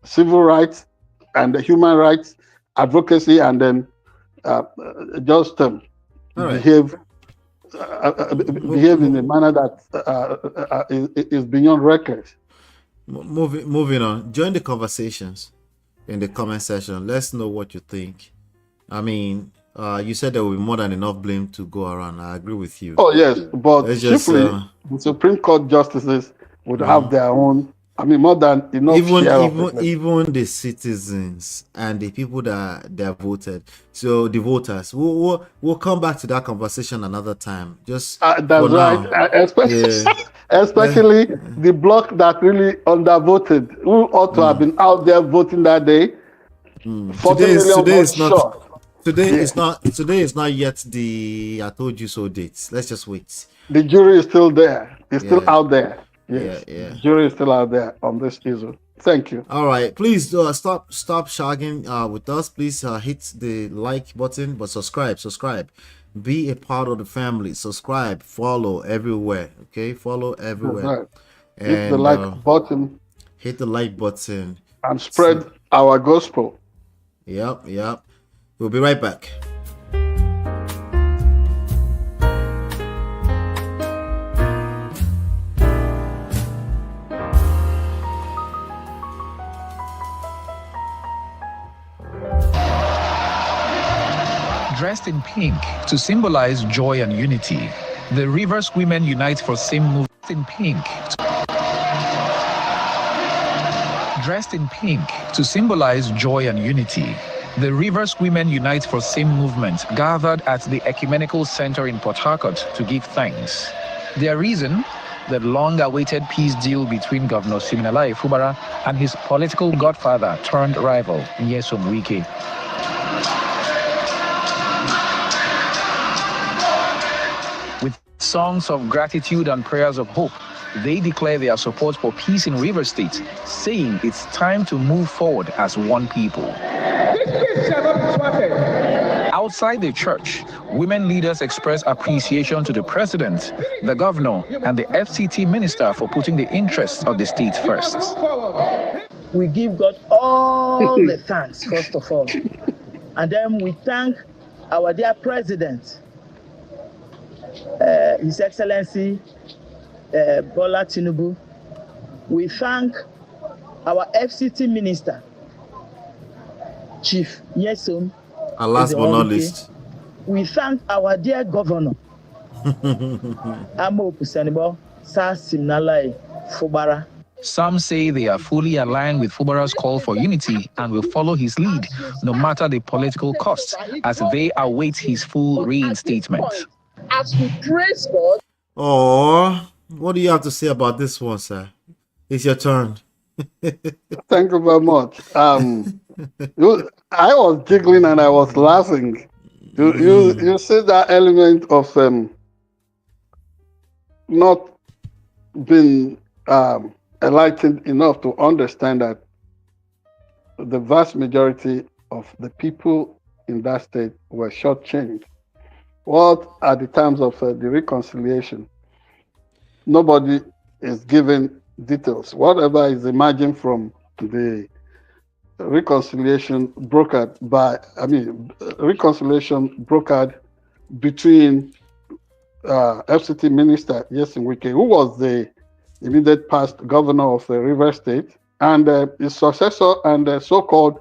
civil rights and human rights advocacy, and then just behave in a manner that is beyond reckless. Moving on. Join the conversations in the comment section. Let's know what you think. I mean, you said there will be more than enough blame to go around. I agree with you. Oh yes, but chiefly the Supreme Court justices would have their own. I mean, more than enough. Even the citizens and the people that voted. So the voters. We'll come back to that conversation another time. Just that's right. Especially the bloc that really undervoted, who ought to have been out there voting that day. Today is not yet the I told you so dates. Let's just wait. The jury is still there. It's still out there. Yes. Yeah. The jury is still out there on this issue. Thank you. All right. Please stop shagging with us. Please hit the like button, but subscribe. Be a part of the family. Subscribe, follow everywhere. Okay, follow everywhere. Right. Hit the like button. Hit the like button and spread our gospel. Yep. We'll be right back. Dressed in pink to symbolize joy and unity, the Rivers women unite for same movement in pink. Dressed in pink to symbolize joy and unity, the Rivers women unite for same movement gathered at the Ecumenical Center in Port Harcourt to give thanks. Their reason? The long-awaited peace deal between Governor Siminalayi Fubara and his political godfather turned rival, Nyesom Wike. With songs of gratitude and prayers of hope, they declare their support for peace in Rivers State, saying it's time to move forward as one people. Outside the church, women leaders express appreciation to the president, the governor, and the FCT minister for putting the interests of the state first. We give God all the thanks, first of all. And then we thank our dear president, His Excellency Bola TINUBU. We thank our FCT minister, Chief Nyesom. And last but not least, we thank our dear governor, Amo Pusanibor Siminalayi Fubara. Some say they are fully aligned with Fubara's call for unity and will follow his lead, no matter the political cost, as they await his full reinstatement. As we praise God. Oh, what do you have to say about this one, sir? It's your turn. Thank you very much. I was giggling and I was laughing. You see that element of not being enlightened enough to understand that the vast majority of the people in that state were shortchanged. What are the terms of the reconciliation? Nobody is given details. Whatever is emerging from the reconciliation brokered between FCT Minister Yesin Wike, who was the immediate past governor of River State, and his successor and so-called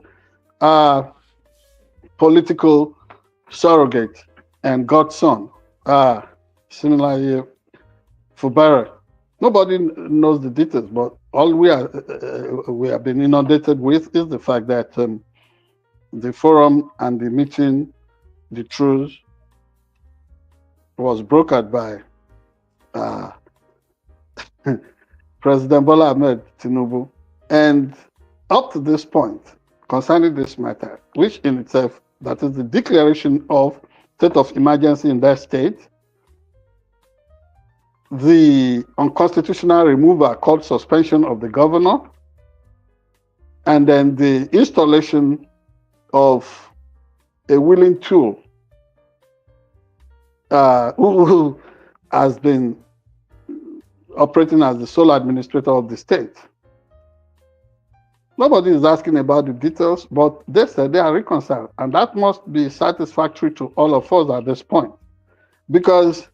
political surrogate and godson, similarly Fubara. Nobody knows the details, but all we have been inundated with is the fact that the forum and the meeting, the truce, was brokered by President Bola Ahmed TINUBU. And up to this point, concerning this matter, which in itself, that is the declaration of state of emergency in that state, the unconstitutional removal called suspension of the governor, and then the installation of a willing tool who has been operating as the sole administrator of the state. Nobody is asking about the details, but they said they are reconciled, and that must be satisfactory to all of us at this point. Because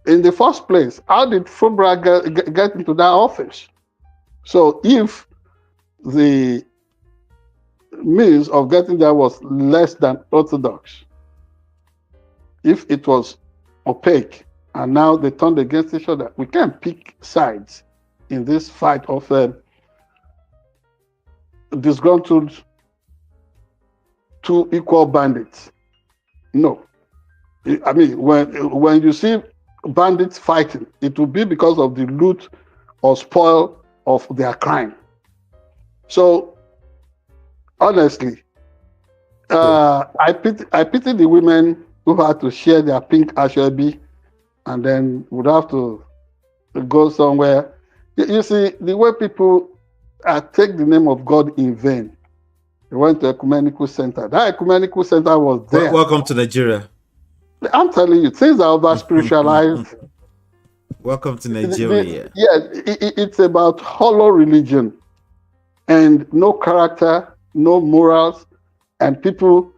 in the first place, how did Fubara get into that office? So if the means of getting there was less than orthodox, if it was opaque, and now they turned against each other, we can't pick sides in this fight of disgruntled two equal bandits. No. I mean, when you see bandits fighting, it will be because of the loot or spoil of their crime. So, honestly, I pity the women who had to share their pink ashobi and then would have to go somewhere. You see, the way people take the name of God in vain. They went to ecumenical center. That ecumenical center was there. Welcome to Nigeria. I'm telling you, things are over spiritualized. Welcome to Nigeria. It's about hollow religion and no character, no morals, and people.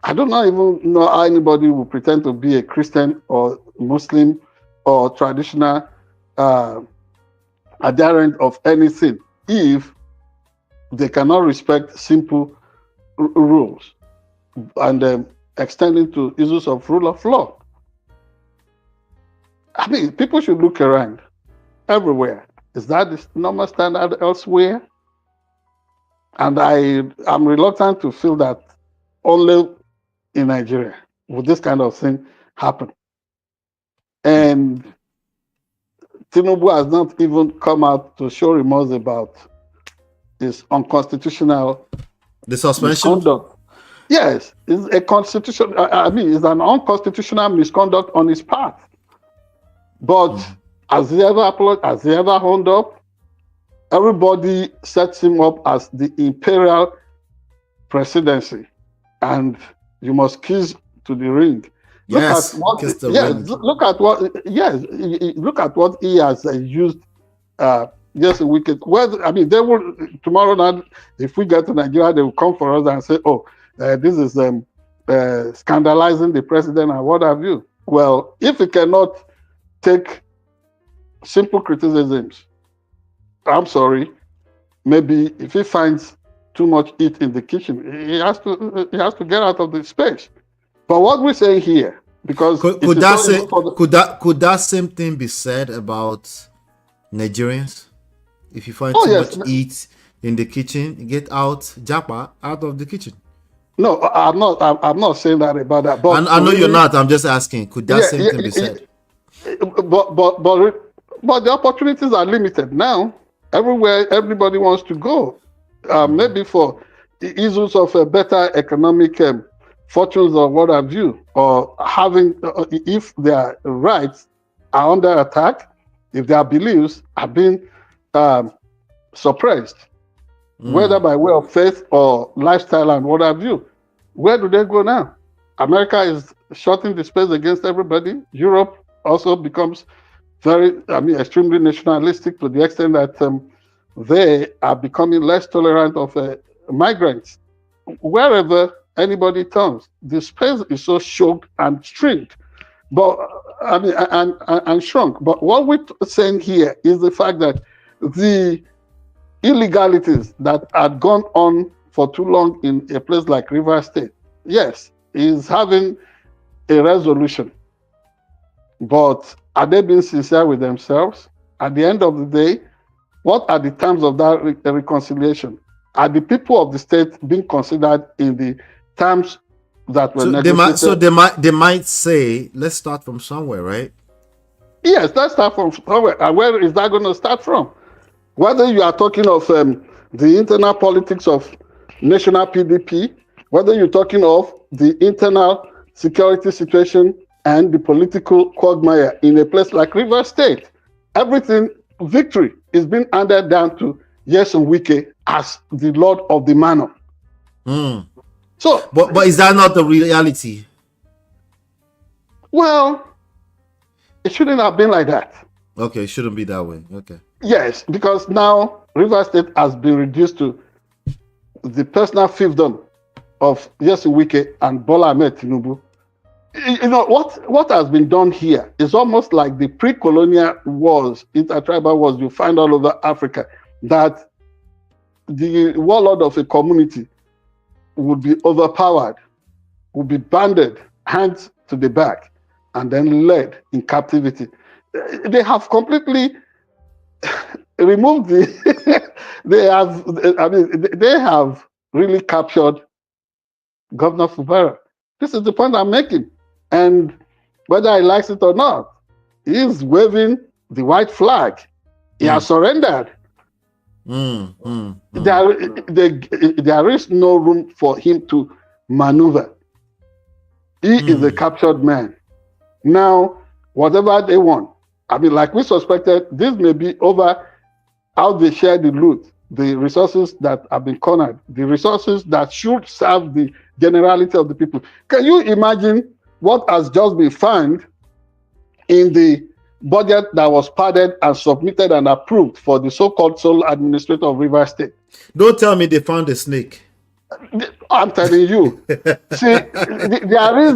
I don't even know how anybody will pretend to be a Christian or Muslim or traditional adherent of anything if they cannot respect simple rules and extending to issues of rule of law. I mean, people should look around everywhere. Is that the normal standard elsewhere? And I'm reluctant to feel that only in Nigeria would this kind of thing happen. And TINUBU has not even come out to show remorse about his unconstitutional suspension. Misconduct. Yes, it's a constitutional. It's an unconstitutional misconduct on his part. But has he ever apologized? Has he ever owned up? Everybody sets him up as the imperial presidency, and you must kiss to the ring. Look at what he has used. Yes, we could. Well, I mean, they will tomorrow night. If we get to Nigeria, they will come for us and say, "Oh, this is scandalizing the president and what have you." Well, if he cannot take simple criticisms, I'm sorry. Maybe if he finds too much heat in the kitchen, he has to get out of the space. But what we're saying here, because could that same thing be said about Nigerians? If you find too much heat in the kitchen, get out, Japa, out of the kitchen. No, I'm not saying that about that. But I know you're not. I'm just asking. Could that same thing be said? But the opportunities are limited now. Everywhere, everybody wants to go. maybe for the issues of a better economic fortunes or what have you, or having, if their rights are under attack, if their beliefs are being suppressed, whether by way of faith or lifestyle and what have you. Where do they go now? America is shutting the space against everybody. Europe also becomes extremely nationalistic to the extent that they are becoming less tolerant of migrants. Wherever anybody turns, the space is so choked and shrinked. But and shrunk. But what we're saying here is the fact that the illegalities that had gone on for too long in a place like Rivers State, yes, is having a resolution. But are they being sincere with themselves? At the end of the day, what are the terms of that reconciliation? Are the people of the state being considered in the terms that were negotiated? They might say, let's start from somewhere, right? Yes, let's start from somewhere. And where is that going to start from? Whether you are talking of the internal politics of national PDP, whether you're talking of the internal security situation and the political quagmire in a place like Rivers State, victory is being handed down to Nyesom Wike as the Lord of the Manor. So, but is that not the reality? Well, it shouldn't have been like that. Okay, it shouldn't be that way. Okay. Yes, because now Rivers State has been reduced to the personal fiefdom of Nyesom Wike and Bola Ahmed TINUBU. You know, what has been done here is almost like the pre-colonial wars, intertribal wars you find all over Africa, that the warlord of a community would be overpowered, would be banded, hands to the back, and then led in captivity. They have completely removed they have really captured Governor Fubara. This is the point I'm making. And whether he likes it or not, he's waving the white flag. He has surrendered. There is no room for him to maneuver. He is a captured man. Now, whatever they want, like we suspected, this may be over how they share the loot, the resources that have been cornered, the resources that should serve the generality of the people. Can you imagine what has just been found in the budget that was padded and submitted and approved for the so-called sole administrator of Rivers State? Don't tell me they found a snake. I'm telling you. See, there is,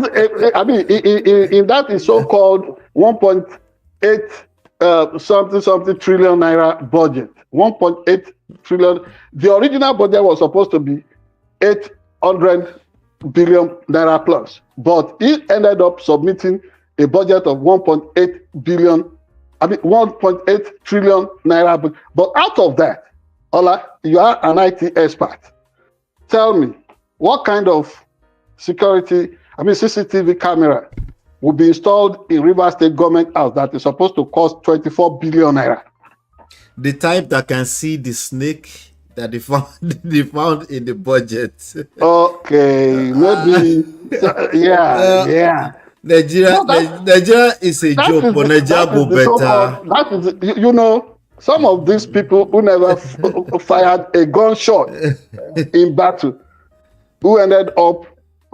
in that is so-called 1.8 something trillion naira budget. 1.8 trillion. The original budget was supposed to be 800 billion naira plus, but he ended up submitting a budget of 1.8 trillion naira. But out of that, Ola, you are an IT expert. Tell me, what kind of security, CCTV camera will be installed in Rivers State government house that is supposed to cost 24 billion naira? The type that can see the snake that they found in the budget. Okay, maybe. Yeah. Nigeria is a joke, but Nigeria go better. That is, some of these people who never fired a gunshot in battle, who ended up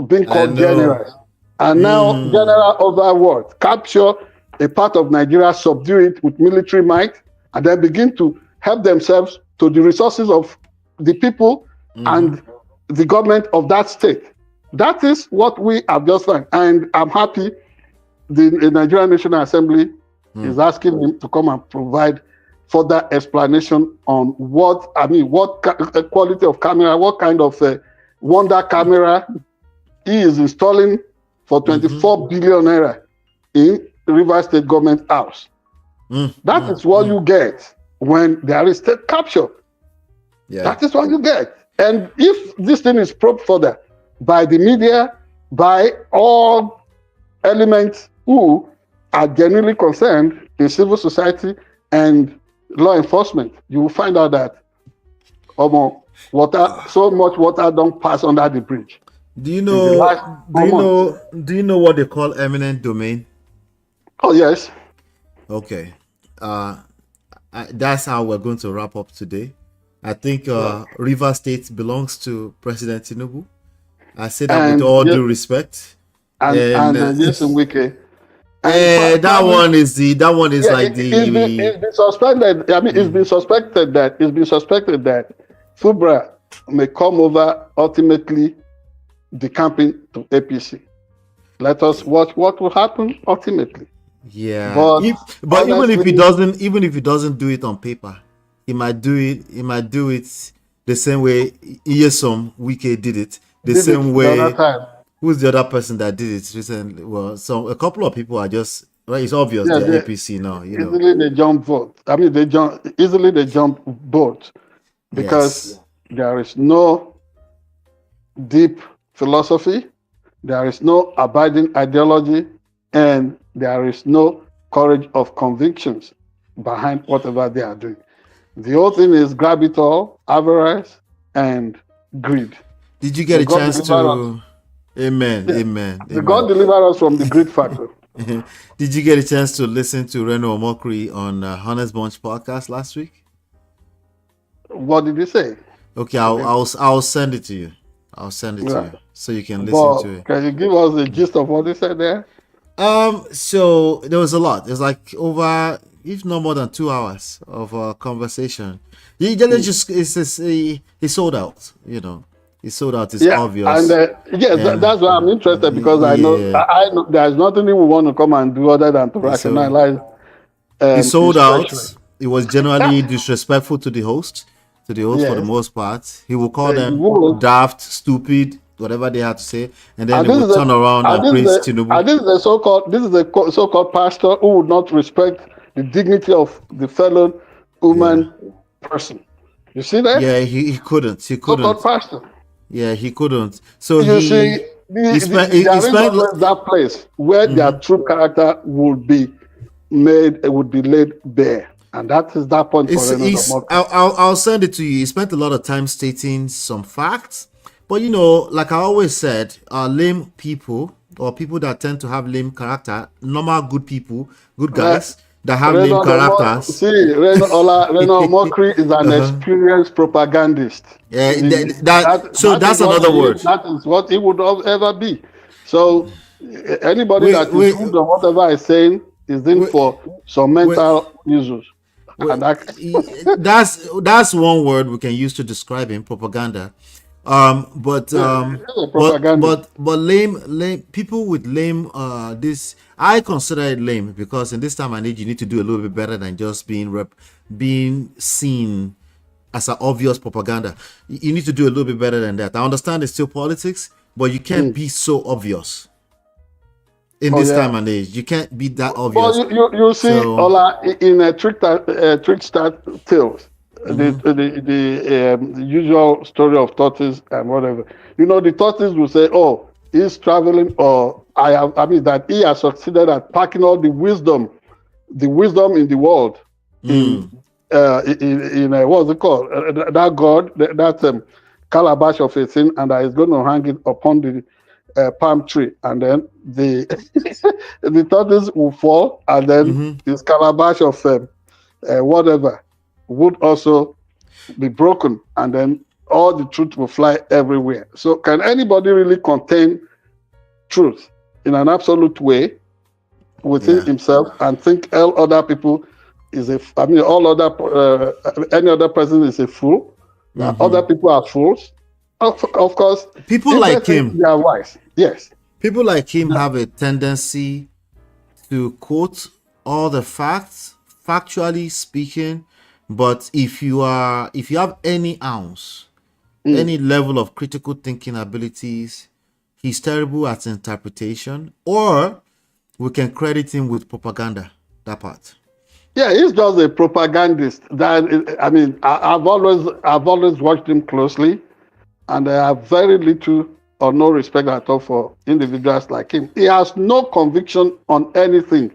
being called generals, and now general over what? Capture a part of Nigeria, subdue it with military might, and then begin to help themselves to the resources of the people and the government of that state. That is what we have just found. And I'm happy the Nigerian National Assembly is asking him to come and provide further explanation on what quality of camera, what kind of wonder camera he is installing for 24 billion naira in Rivers State government house. That is what you get when there is state capture. Yeah. That is what you get. And if this thing is probed further by the media, by all elements who are genuinely concerned in civil society and law enforcement, you will find out that Water, so much water don't pass under the bridge. Do you In the know? last Do 4 you know? months. Do you know what they call eminent domain? Oh yes. Okay. That's how we're going to wrap up today. I think River State belongs to President TINUBU. I say that with And all due respect. And yes, Wike. that one is Yeah, like it's been suspended. I mean, it's been suspected that Fubara may come over ultimately decamping to APC. Let us watch what will happen ultimately. yeah. But But even if he honestly, doesn't do it on paper, he might do it. He might do it the same way Iyesom Wike did it. The did it same the other way. time. Who's the other person that did it recently? Well, a couple of people are just right. It's obvious Yeah, they're they APC now. You know. easily they jump vote. I mean, they jump boat because Yes. there is no deep philosophy, there is no abiding ideology, and there is no courage of convictions behind whatever they are doing. The whole thing is grab it all, avarice, and greed. Did you get May a God chance deliver us. to? Amen. Yeah. Amen. May Amen. God deliver us from the greed factor. Did you get a chance to listen to Reno Omokri on Honest Bunch podcast last week? What did he say? Okay, I didn't. I'll send it to you. I'll send it to Yeah. you so you can listen to But it. can you give us the gist of what he said there? So there was a lot. It's like over, if not more than 2 hours of conversation. He just he sold out. You know, he sold out. It's Yeah, and obvious. yes, And that's why I'm interested because yeah, I know there's nothing we want to come and do other than to so rationalize he his sold treachery. out. It was generally disrespectful to the host, for the Yes, most part. He will call he them would. daft, stupid, whatever they had to say, and then And he this would is a turn around and and this is praise a Tinubu. and this is a so-called pastor who would not respect the dignity of the fellow Yeah, human person. You see that? yeah, he couldn't. He So-called couldn't. pastor. Yeah, he couldn't. So You see, he there is spent. always that place where their Mhm. true character would be laid bare, and that is that point for Reynolds of Mockery. I'll send it to you. He spent a lot of time stating some facts, but you know, like I always said, lame people or people that tend to have lame character, normal good people, good guys that have lame characters. Reynolds of Mockery is an Uh-huh. experienced propagandist. Yeah, so That is that's what another he is. word. That is what he would ever be. So anybody Wait, that is wait, good on whatever I'm saying is in wait, for some wait. mental issues. Well, And that, that's one word we can use to describe him, propaganda. But he's a propagandist. lame people with lame this I consider it lame because in this time and age you need to do a little bit better than just being seen as an obvious propaganda. You need to do a little bit better than that. I understand it's still politics, but you can't be so obvious in Oh this yeah. time and age. You can't be that Well, obvious. you see, So Ola, in a trickster tales, the usual story of tortoise and whatever. You know, the tortoise will say, "Oh, he's traveling," or I mean that he has succeeded at packing all the wisdom in the world in what's it called? That god, that calabash of a thing, and that is going to hang it upon the palm tree, and then the the tortoise will fall, and then this calabash of whatever would also be broken, and then all the truth will fly everywhere. So, can anybody really contain truth in an absolute way within yeah. himself and think all other people all other any other person is a fool? That other people are fools? Of course, People if they like think him they are wise, yes. People like him have a tendency to quote all the facts, factually speaking, but if you have any ounce, any level of critical thinking abilities, he's terrible at interpretation, or we can credit him with propaganda. That part. Yeah, he's just a propagandist. I've always watched him closely, and I have very little or no respect at all for individuals like him. He has no conviction on anything.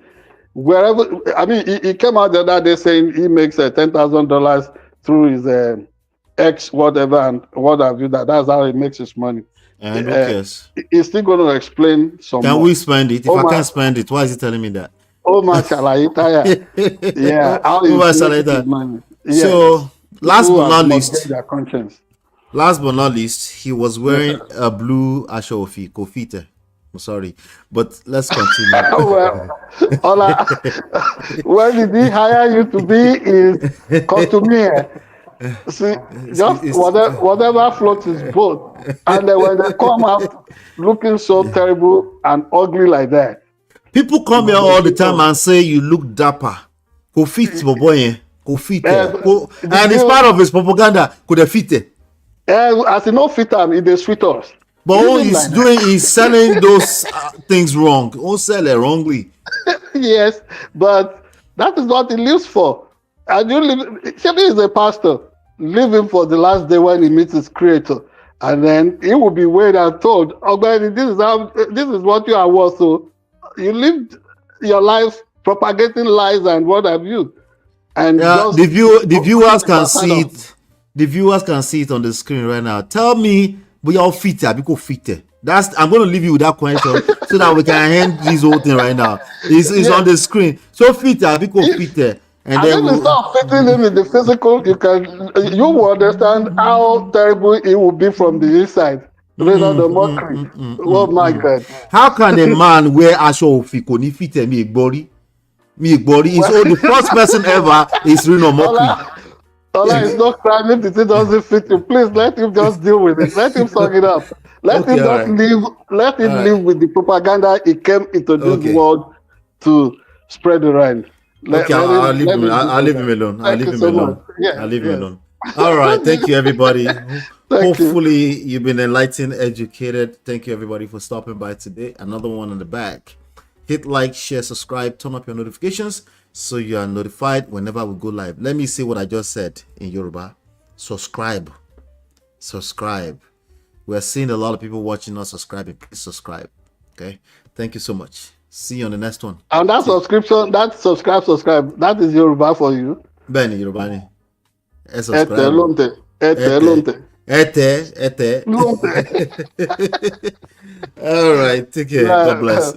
He came out the other day saying he makes $10,000 through his X whatever and what have you. That's how he makes his money. And who cares? He's still going to explain some Can more. we spend it? If I can't spend it, why is he telling me that? Oh my Shalaitaya. Yeah. How Oh, my he's making Shalaita. his money. Yeah. So last People but not have least, mortgaged their conscience. last but not least, he was wearing a blue ashofi, kofite. I'm sorry, but let's continue. Well, where did he hire you to be is come to me. See, just whatever floats his boat. And then when they come out looking so terrible and ugly like that. People come here all the time and say you look dapper. Kofite, boy, kofite. And it's part of his propaganda. Could fit. As he no fit him, he sweet us. But all he's doing is selling those things wrong. Don't sell it wrongly. Yes, but that is what he lives for. And you live, Shebi is a pastor, living for the last day when he meets his creator. And then he will be weighed and told, oh, man, this is what you are worth. So you lived your life propagating lies and what have you. And the viewers can see it. The viewers can see it on the screen right now. Tell me, we all fit. I'm going to leave you with that question so that we can end this whole thing right now. It's on the screen. So fit, fit. And then it's not fitting him in the physical. You will understand how terrible it will be from the inside. The mockery. Oh my God! How can a man wear ashofi koni fit me body? Me body is the first person ever is Reno mockery. Ola is not crying if it doesn't fit you. Please let him just deal with it. Let him sort it up. Let him just live. Let him live with the propaganda he came into this world to spread around. I'll leave him alone. I'll leave him alone. All right. Thank you, everybody. Hopefully, you've been enlightened, educated. Thank you, everybody, for stopping by today. Another one in the bag. Hit like, share, subscribe, turn up your notifications so you are notified whenever we go live. Let me say what I just said in Yoruba. Subscribe. Subscribe. We're seeing a lot of people watching, not subscribing. Please subscribe. Okay. Thank you so much. See you on the next one. And that subscription, that subscribe, that is Yoruba for you. Benny, Yoruba. All right. Take care. God bless.